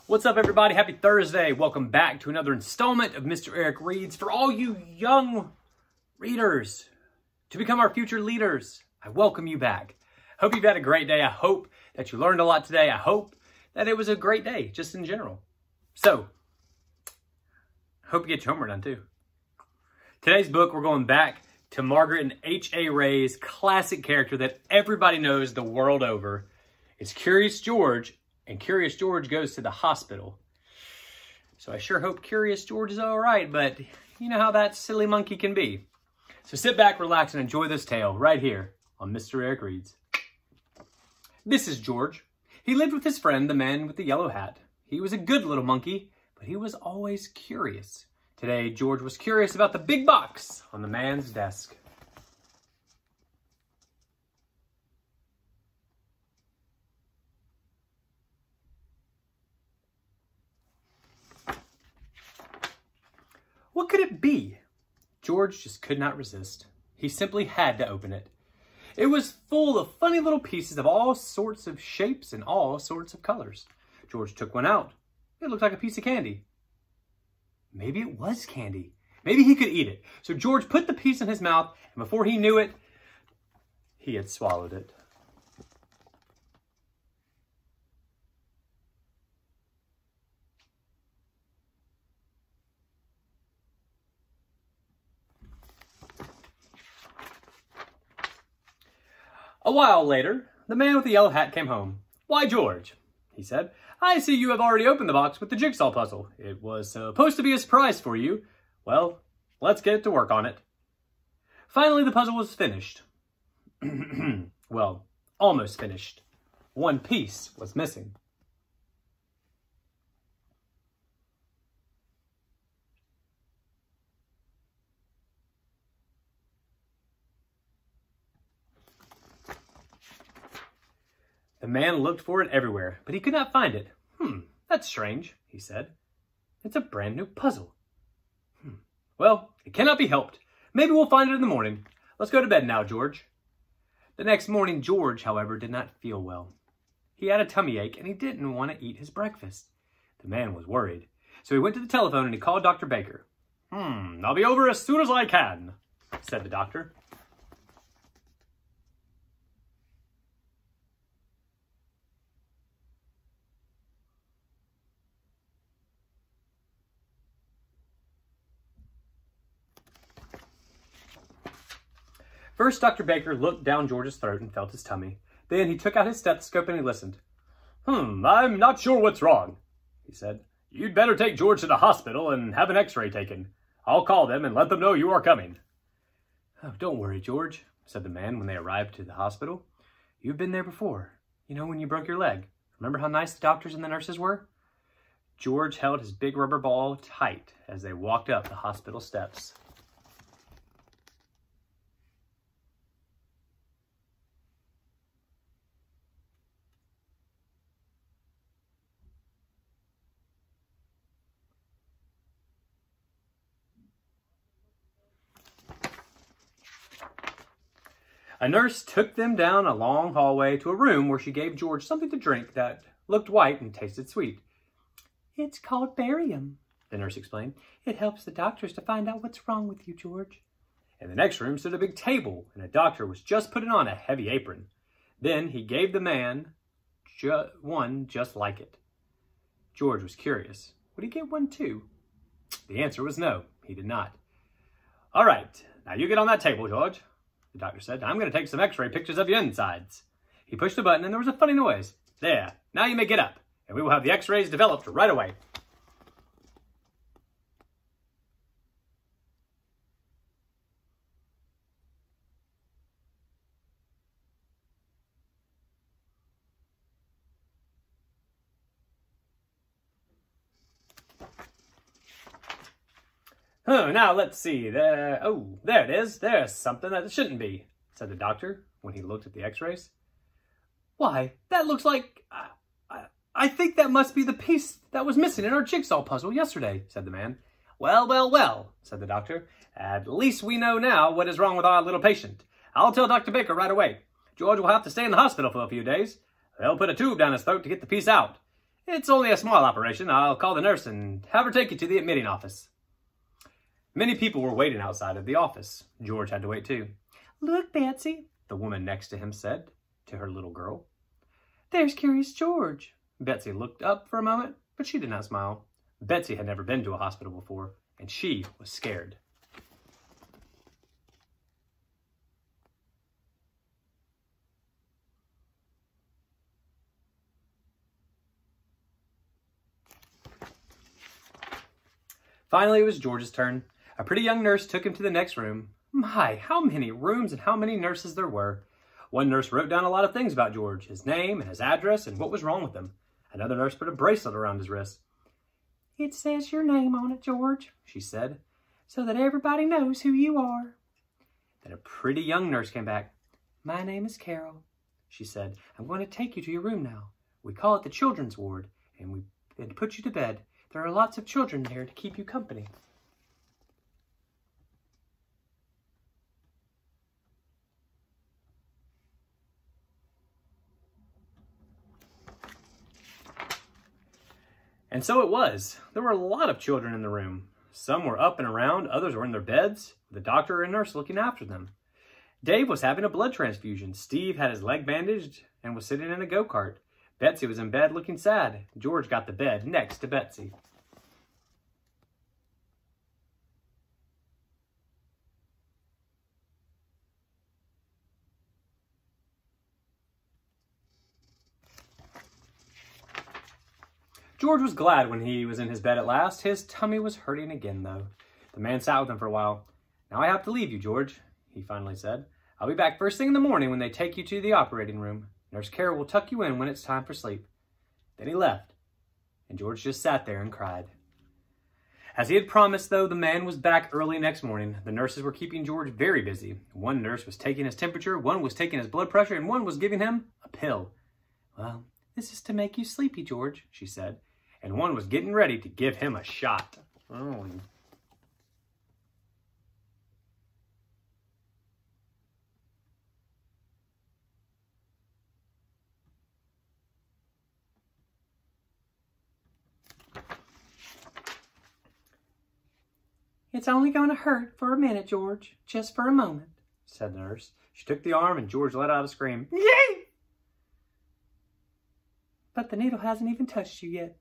What's up, everybody? Happy Thursday. Welcome back to another installment of Mr. Eric Reads. For all you young readers to become our future leaders, I welcome you back. Hope you've had a great day. I hope that you learned a lot today. I hope that it was a great day, just in general. So, hope you get your homework done too. Today's book, we're going back to Margret and H.A. classic character that everybody knows the world over. It's Curious George. And Curious George goes to the hospital. So I sure hope Curious George is all right, but you know how that silly monkey can be. So sit back, relax, and enjoy this tale right here on Mr. Eric Reads. This is George. He lived with his friend, the man with the yellow hat. He was a good little monkey, but he was always curious. Today, George was curious about the big box on the man's desk. What could it be? George just could not resist. He simply had to open it. It was full of funny little pieces of all sorts of shapes and all sorts of colors. George took one out. It looked like a piece of candy. Maybe it was candy. Maybe he could eat it. So George put the piece in his mouth, and before he knew it, he had swallowed it. A while later, the man with the yellow hat came home. "Why, George," he said, "I see you have already opened the box with the jigsaw puzzle. It was supposed to be a surprise for you. Well, let's get to work on it." Finally, the puzzle was finished. Well, almost finished. One piece was missing. The man looked for it everywhere, but he could not find it. That's strange," he said. "It's a brand new puzzle. Well, it cannot be helped. Maybe we'll find it in the morning. Let's go to bed now, George." The next morning, George, however, did not feel well. He had a tummy ache, and he didn't want to eat his breakfast. The man was worried, so he went to the telephone and he called Dr. Baker. "I'll be over as soon as I can," said the doctor. First, Dr. Baker looked down George's throat and felt his tummy. Then he took out his stethoscope and he listened. "I'm not sure what's wrong," he said. "You'd better take George to the hospital and have an x-ray taken. I'll call them and let them know you are coming." "Oh, don't worry, George," said the man when they arrived to the hospital. "You've been there before. You know, when you broke your leg. Remember how nice the doctors and the nurses were?" George held his big rubber ball tight as they walked up the hospital steps. A nurse took them down a long hallway to a room where she gave George something to drink that looked white and tasted sweet. "It's called barium," the nurse explained. "It helps the doctors to find out what's wrong with you, George." In the next room stood a big table, and a doctor was just putting on a heavy apron. Then he gave the man one just like it. George was curious. Would he get one too? The answer was no, he did not. "All right, now you get on that table, George," the doctor said. "I'm going to take some x-ray pictures of your insides." He pushed a button and there was a funny noise. "There, now you may get up, and we will have the x-rays developed right away." Now let's see. There it is. There's something that it shouldn't be," said the doctor when he looked at the x-rays. "Why, that looks like... I think that must be the piece that was missing in our jigsaw puzzle yesterday," said the man. Well, said the doctor. "At least we know now what is wrong with our little patient. I'll tell Dr. Baker right away. George will have to stay in the hospital for a few days. They'll put a tube down his throat to get the piece out. It's only a small operation. I'll call the nurse and have her take you to the admitting office. Many people were waiting outside of the office. George had to wait too. Look, Betsy, the woman next to him said to her little girl. There's Curious George. Betsy looked up for a moment, but she did not smile. Betsy had never been to a hospital before, and she was scared. Finally, it was George's turn. A pretty young nurse took him to the next room. My, how many rooms and how many nurses there were. One nurse wrote down a lot of things about George, his name and his address and what was wrong with him. Another nurse put a bracelet around his wrist. It says your name on it, George, she said, so that everybody knows who you are. Then a pretty young nurse came back. My name is Carol, she said. I'm going to take you to your room now. We call it the children's ward, and put you to bed. There are lots of children there to keep you company. And so it was. There were a lot of children in the room. Some were up and around, others were in their beds, with a doctor and nurse looking after them. Dave was having a blood transfusion. Steve had his leg bandaged and was sitting in a go-kart. Betsy was in bed looking sad. George got the bed next to Betsy. George was glad when he was in his bed at last. His tummy was hurting again, though. The man sat with him for a while. Now I have to leave you, George, he finally said. I'll be back first thing in the morning when they take you to the operating room. Nurse Carol will tuck you in when it's time for sleep. Then he left, and George just sat there and cried. As he had promised, though, the man was back early next morning. The nurses were keeping George very busy. One nurse was taking his temperature, one was taking his blood pressure, and one was giving him a pill. Well, this is to make you sleepy, George, she said. And one was getting ready to give him a shot. Oh. It's only going to hurt for a minute, George. Just for a moment, said the nurse. She took the arm and George let out a scream. Yay! But the needle hasn't even touched you yet,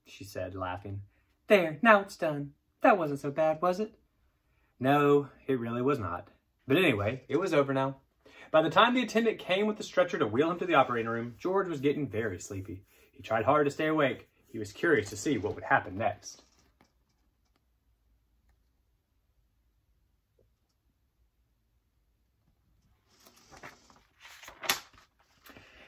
she said, laughing. There, now it's done. That wasn't so bad, was it? No, it really was not. But anyway, it was over now. By the time the attendant came with the stretcher to wheel him to the operating room, George was getting very sleepy. He tried hard to stay awake. He was curious to see what would happen next.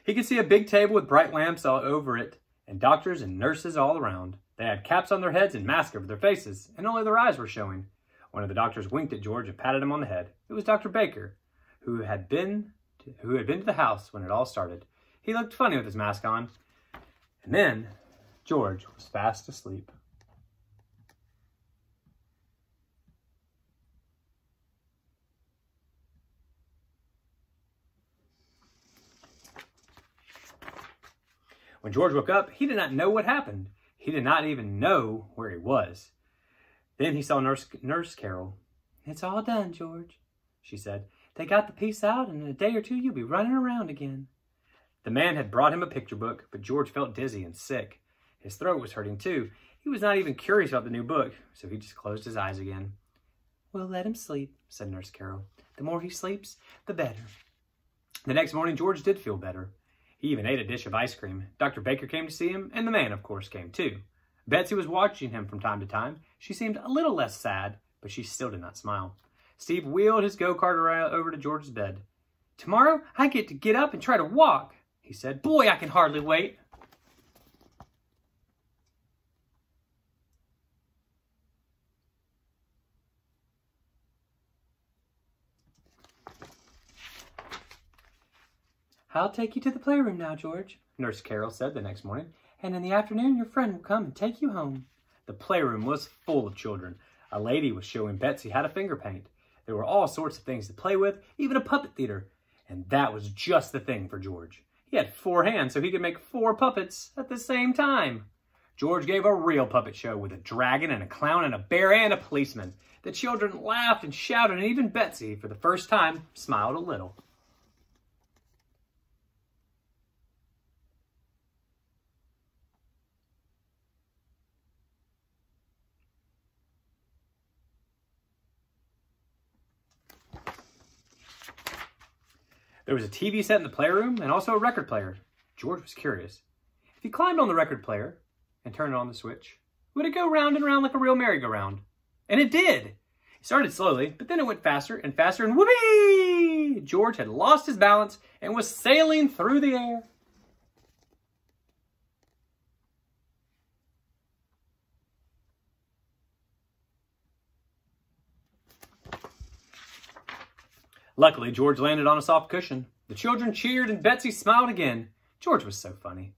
He could see a big table with bright lamps all over it, and doctors and nurses all around. They had caps on their heads and masks over their faces, and only their eyes were showing. One of the doctors winked at George and patted him on the head. It was Dr. Baker, who had been to the house when it all started. He looked funny with his mask on. And then George was fast asleep. When George woke up, he did not know what happened. He did not even know where he was. Then he saw Nurse Carol. It's all done, George, she said. They got the piece out, and in a day or two you'll be running around again. The man had brought him a picture book, but George felt dizzy and sick. His throat was hurting too. He was not even curious about the new book, so he just closed his eyes again. We'll let him sleep, said Nurse Carol. The more he sleeps, the better. The next morning, George did feel better. He even ate a dish of ice cream. Dr. Baker came to see him, and the man, of course, came too. Betsy was watching him from time to time. She seemed a little less sad, but she still did not smile. Steve wheeled his go-kart over to George's bed. Tomorrow, I get to get up and try to walk, he said. Boy, I can hardly wait. I'll take you to the playroom now, George, Nurse Carol said the next morning, and in the afternoon your friend will come and take you home. The playroom was full of children. A lady was showing Betsy how to finger paint. There were all sorts of things to play with, even a puppet theater, and that was just the thing for George. He had 4 hands, so he could make 4 puppets at the same time. George gave a real puppet show with a dragon and a clown and a bear and a policeman. The children laughed and shouted, and even Betsy, for the first time, smiled a little. There was a TV set in the playroom and also a record player. George was curious. If he climbed on the record player and turned on the switch, would it go round and round like a real merry-go-round? And it did. It started slowly, but then it went faster and faster, and whoopee! George had lost his balance and was sailing through the air. Luckily, George landed on a soft cushion. The children cheered and Betsy smiled again. George was so funny.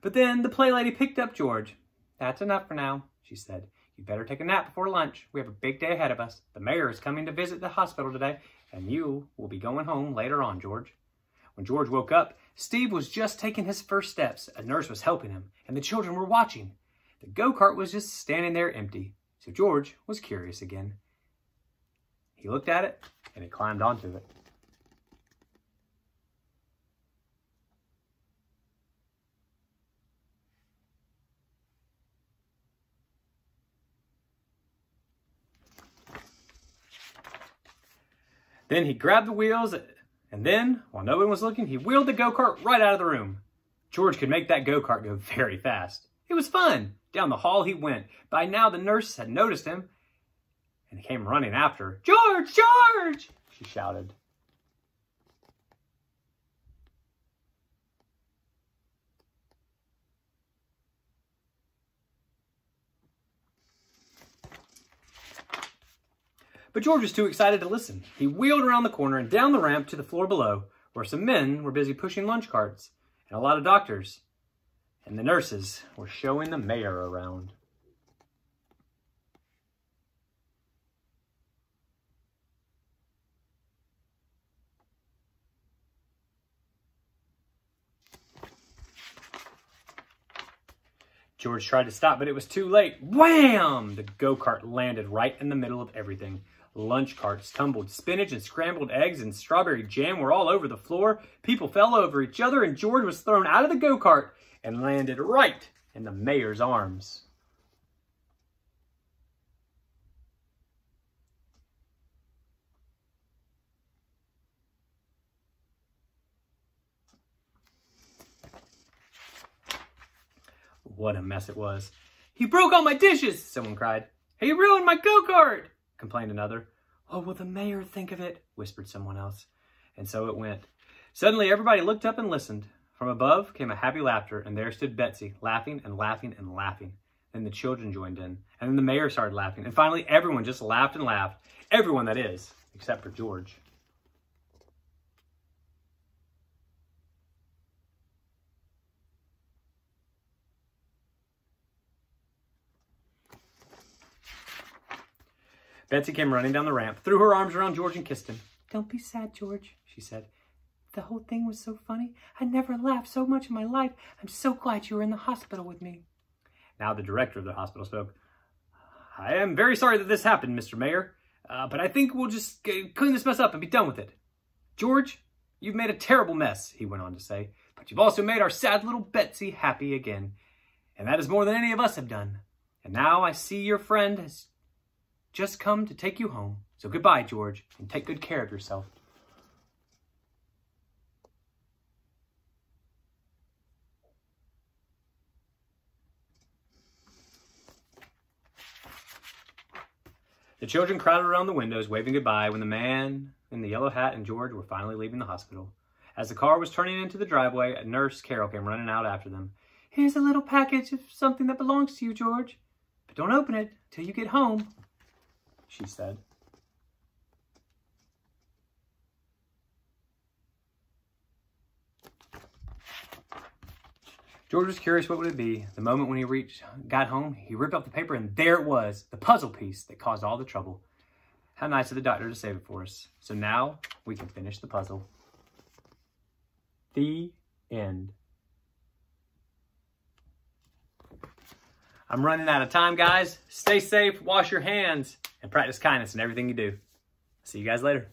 But then the play lady picked up George. "That's enough for now," she said. "You better take a nap before lunch. We have a big day ahead of us. The mayor is coming to visit the hospital today, and you will be going home later on, George." When George woke up, Steve was just taking his first steps. A nurse was helping him, and the children were watching. The go-kart was just standing there empty, so George was curious again. He looked at it, and he climbed onto it. Then he grabbed the wheels, and then, while no one was looking, he wheeled the go-kart right out of the room. George could make that go-kart go very fast. It was fun. Down the hall he went. By now the nurse had noticed him, and came running after. "George! George!" she shouted. But George was too excited to listen. He wheeled around the corner and down the ramp to the floor below, where some men were busy pushing lunch carts, and a lot of doctors and the nurses were showing the mayor around. George tried to stop, but it was too late. Wham! The go-kart landed right in the middle of everything. Lunch carts tumbled. Spinach and scrambled eggs and strawberry jam were all over the floor. People fell over each other, and George was thrown out of the go-kart and landed right in the mayor's arms. What a mess it was. "He broke all my dishes," someone cried. "He ruined my go-kart," complained another. "What will the mayor think of it?" whispered someone else. And so it went. Suddenly everybody looked up and listened. From above came a happy laughter, and there stood Betsy, laughing and laughing and laughing. Then the children joined in, and then the mayor started laughing, and finally everyone just laughed and laughed. Everyone, that is, except for George. Betsy came running down the ramp, threw her arms around George and kissed him. "Don't be sad, George," she said. "The whole thing was so funny. I never laughed so much in my life. I'm so glad you were in the hospital with me." Now the director of the hospital spoke. "I am very sorry that this happened, Mr. Mayor, but I think we'll just clean this mess up and be done with it. George, you've made a terrible mess," he went on to say, "but you've also made our sad little Betsy happy again. And that is more than any of us have done. And now I see your friend has just come to take you home. So goodbye, George, and take good care of yourself." The children crowded around the windows, waving goodbye, when the man in the yellow hat and George were finally leaving the hospital. As the car was turning into the driveway, a nurse, Carol, came running out after them. "Here's a little package of something that belongs to you, George. But don't open it till you get home," she said. George was curious what would it be. The moment when he got home, he ripped off the paper, and there it was, the puzzle piece that caused all the trouble. How nice of the doctor to save it for us. So now we can finish the puzzle. The end. I'm running out of time, guys. Stay safe, wash your hands, and practice kindness in everything you do. See you guys later.